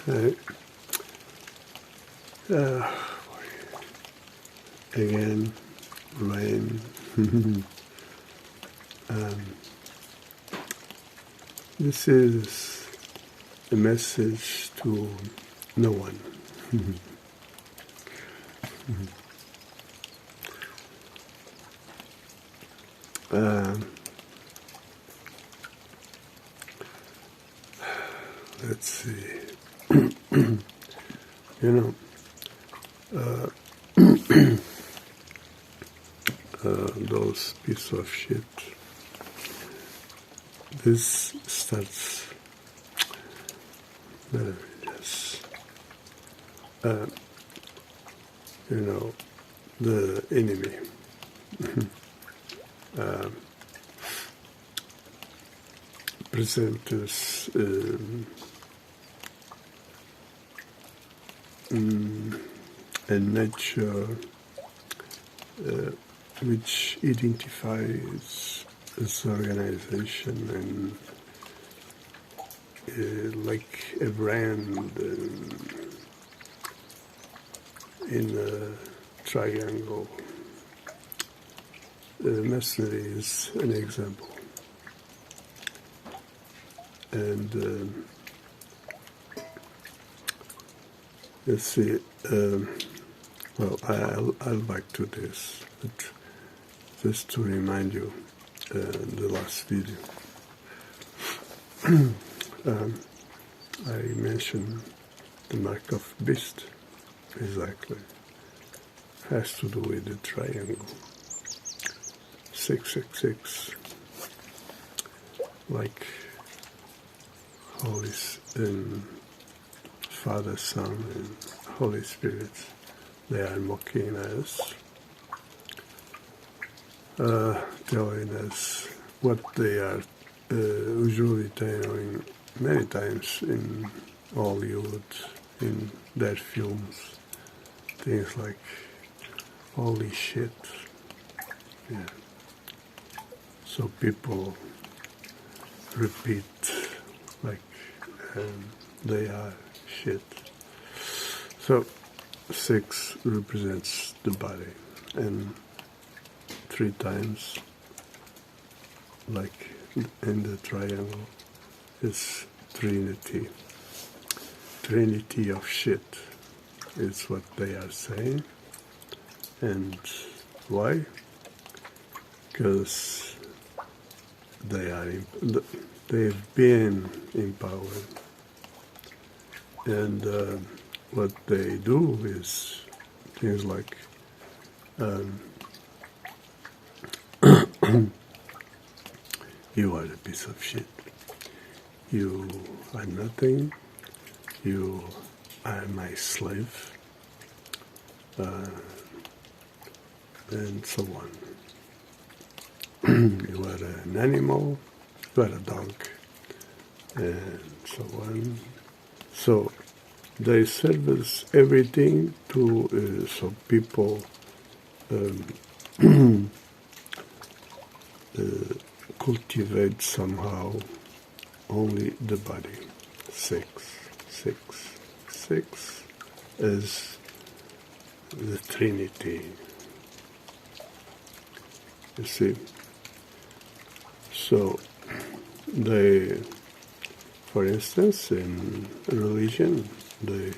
Uh, again, rain. This is a message to no one. Let's see. You know, those piece of shit. This starts just, you know, the enemy. Present us a nature which identifies this organization and like a brand in a triangle. Masonry is an example. And let's see, well, I'll back to this, but just to remind you, the last video, I mentioned the mark of beast, exactly, has to do with the triangle, 666, like Holy Father, Son, and Holy Spirit. They are mocking us, telling us what they are usually telling many times in Hollywood, in their films, things like, holy shit. Yeah. So people repeat like they are shit. So 6 represents the body, and 3 times, like in the triangle, is Trinity. Trinity of shit is what they are saying. And why? Because they've been empowered, and what they do is things like you are a piece of shit, you are nothing, you are my slave, and so on. You are an animal, you are a dog, and so on. So they serve us everything to so people cultivate somehow only the body. 6, 6, 6 is the Trinity. You see? So they, for instance, in religion, they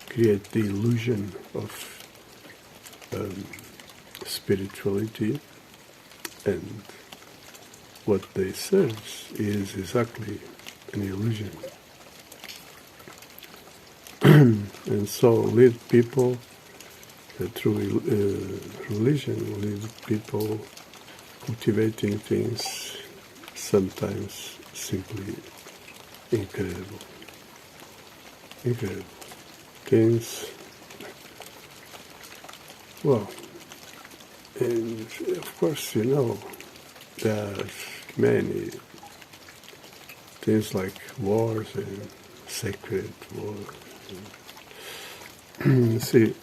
create the illusion of spirituality, and what they serve is exactly an illusion. And so lead people through religion, lead people cultivating things sometimes simply incredible. Incredible. Things, well, and of course, you know, there are many things like wars and sacred wars. See,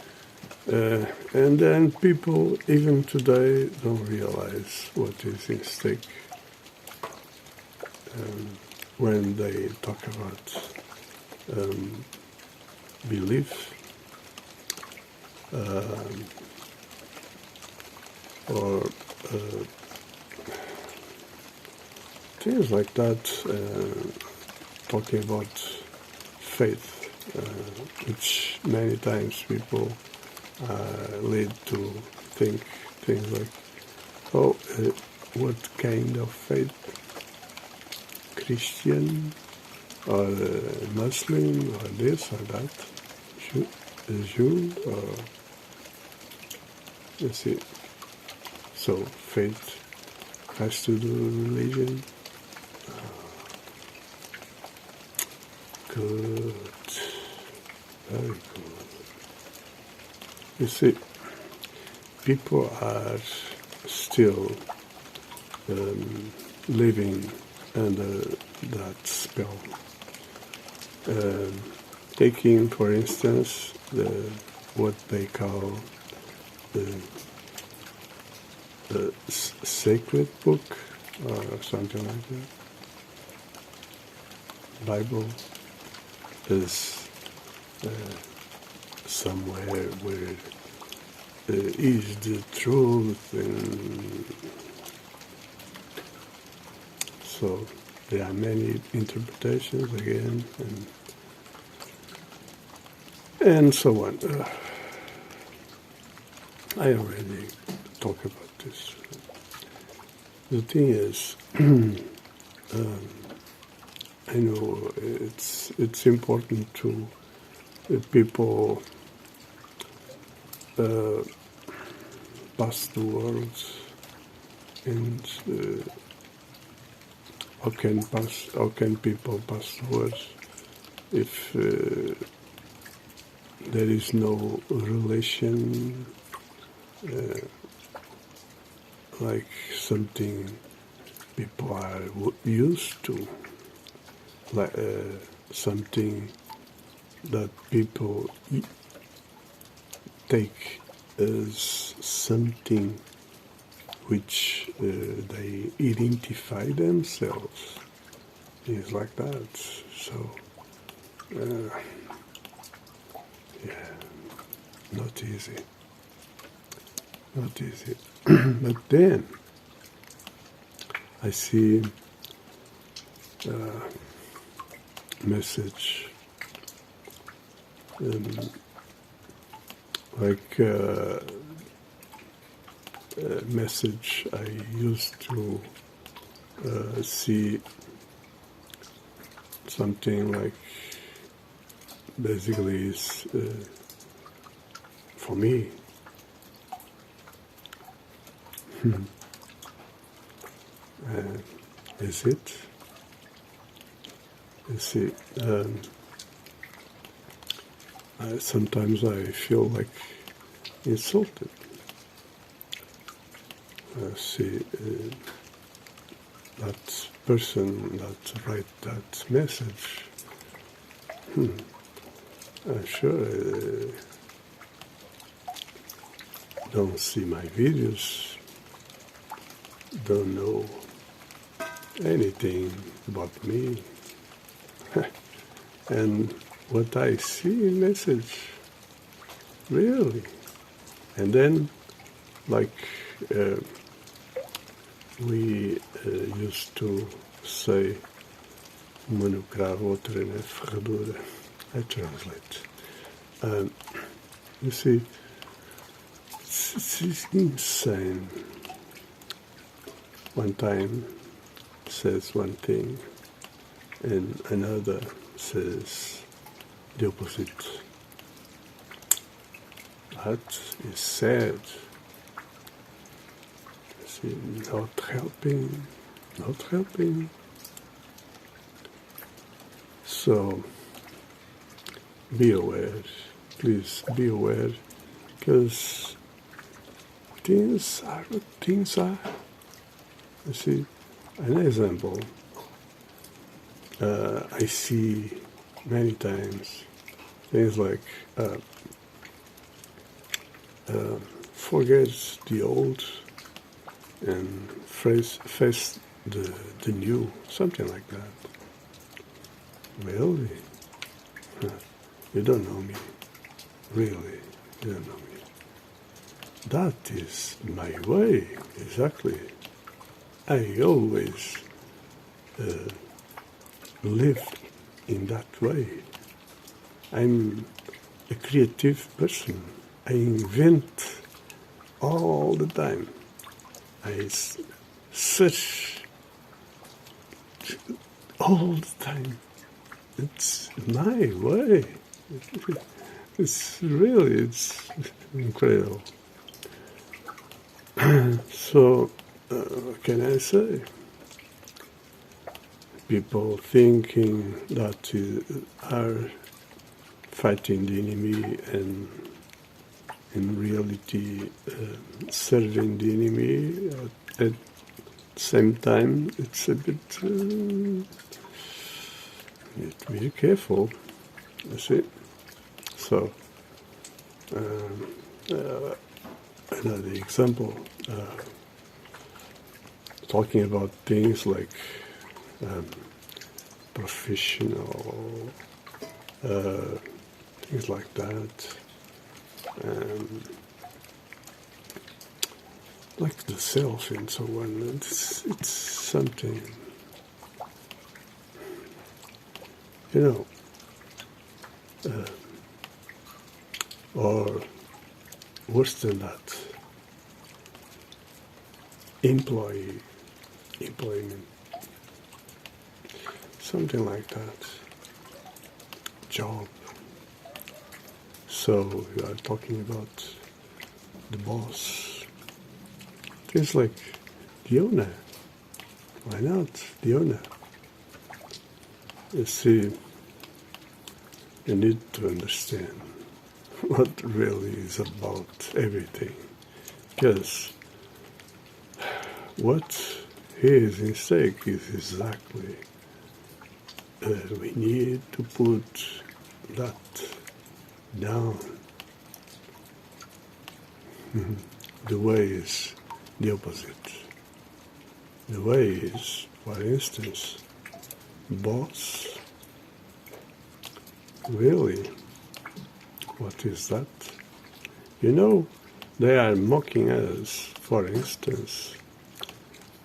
and then people, even today, don't realize what is in stake when they talk about belief, or things like that, talking about faith, which many times people lead to think things like, oh, what kind of faith? Christian, or Muslim, or this or that, Jew, or you see. So faith has to do with religion. Good, very good. You see, people are still living under that spell. Taking, for instance, what they call the sacred book or something like that. Bible is somewhere where is the truth, and so there are many interpretations again, and so on. I already talked about this. The thing is, I know it's important to people pass the words, and how can people pass the words if there is no relation, like something people are used to, like something that people take as something which they identify themselves. Things like that. So, yeah, not easy. Not easy. But then I see message like a message I used to see something like, basically is for me. Is it? You see, sometimes I feel like insulted. See, that person that write that message, I'm sure don't see my videos, don't know anything about me. And what I see in message, really. And then, like we used to say, uma no cravo, outra na ferradura. I translate. You see, it's insane. One time says one thing, and another says the opposite. That is sad. See, not helping. So be aware, please be aware, because things are what things are. You see, an example I see many times things like forget the old and face the new, something like that. Really? You don't know me. Really, you don't know me. That is my way, exactly. I always live in that way. I'm a creative person. I invent all the time. I search all the time. It's my way. It's incredible. So, what can I say? People thinking that are fighting the enemy and in reality serving the enemy at the same time, it's a bit, need to be careful, you see. So, another example, talking about things like professional, things like that, like the self and so on. It's something, or worse than that, employment, something like that, job. So you are talking about the boss. It's like the owner. Why not the owner? You see, you need to understand what really is about everything. Because what is in stake is exactly we need to put that down. The way is the opposite. The way is, for instance, boss. Really? What is that? They are mocking us, for instance,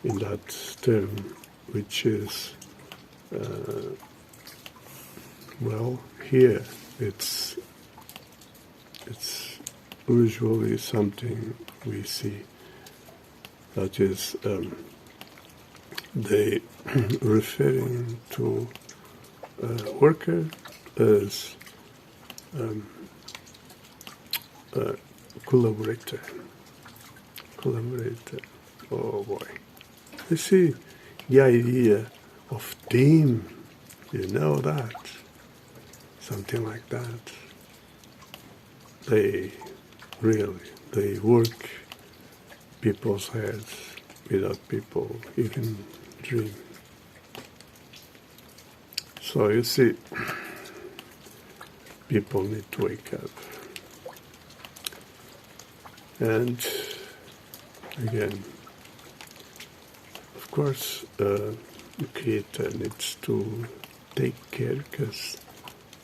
in that term, which is, here it's usually something we see, that is, they referring to worker as collaborator. Oh boy. You see, the idea of team, that. Something like that. They work people's heads without people even dream. So you see, people need to wake up. And again, of course, the creator needs to take care, because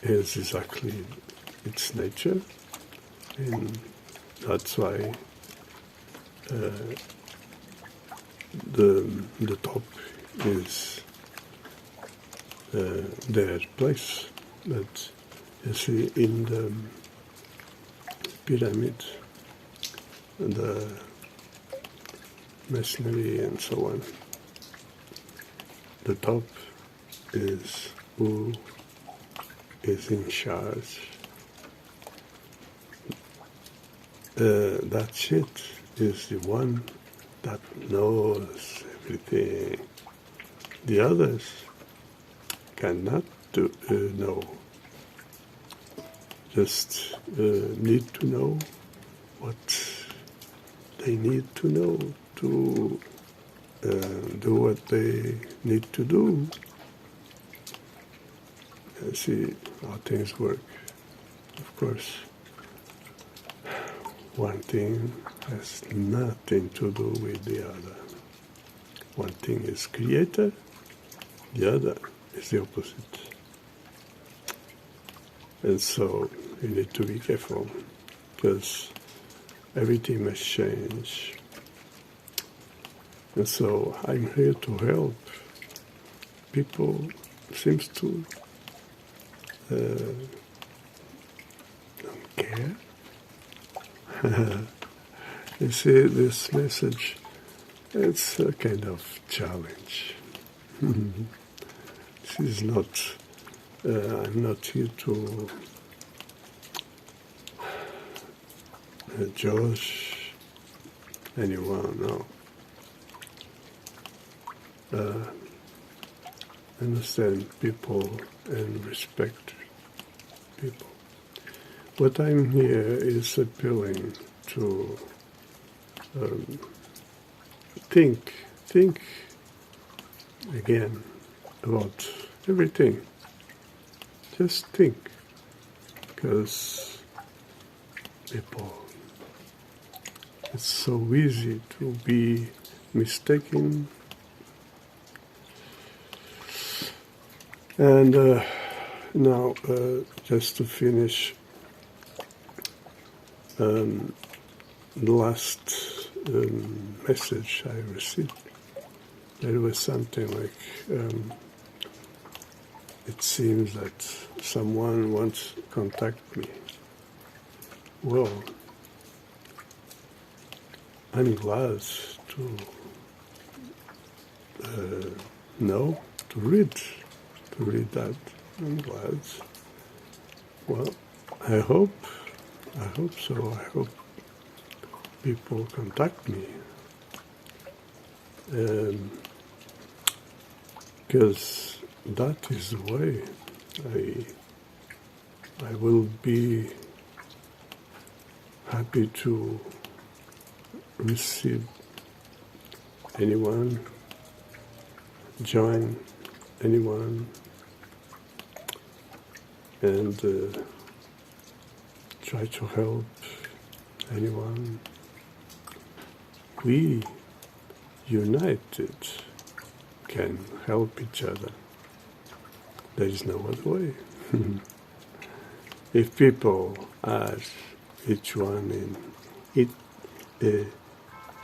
it's exactly its nature, and that's why the top is their place. But you see, in the pyramid, the masonry and so on, the top is who is in charge. That shit is the one that knows everything. The others cannot know. Just need to know what they need to know to do what they need to do. See how things work. Of course, one thing has nothing to do with the other. One thing is creator, the other is the opposite. And so you need to be careful because everything must change. And so I'm here to help. People seems to don't care. You see, this message, it's a kind of challenge. This is not, I'm not here to judge anyone, no. Understand people and respect people. What I'm here is appealing to think again about everything. Just think, because people, it's so easy to be mistaken. And now, just to finish, the last message I received, there was something like, it seems that someone wants to contact me. Well, I'm glad to know, to read that. I'm glad. Well, I hope so. I hope people contact me. Because that is the way I will be happy to receive anyone, join anyone, and try to help anyone. We, united, can help each other. There is no other way. If people ask each one in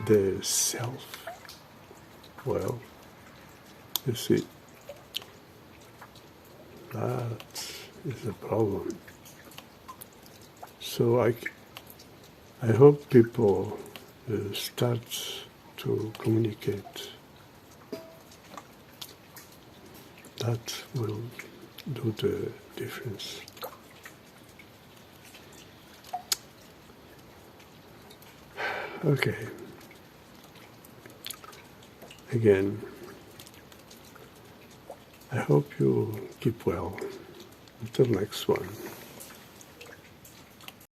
their self, well, you see, that is a problem. So I hope people start to communicate. That will do the difference. Okay. Again, I hope you keep well. Until next one.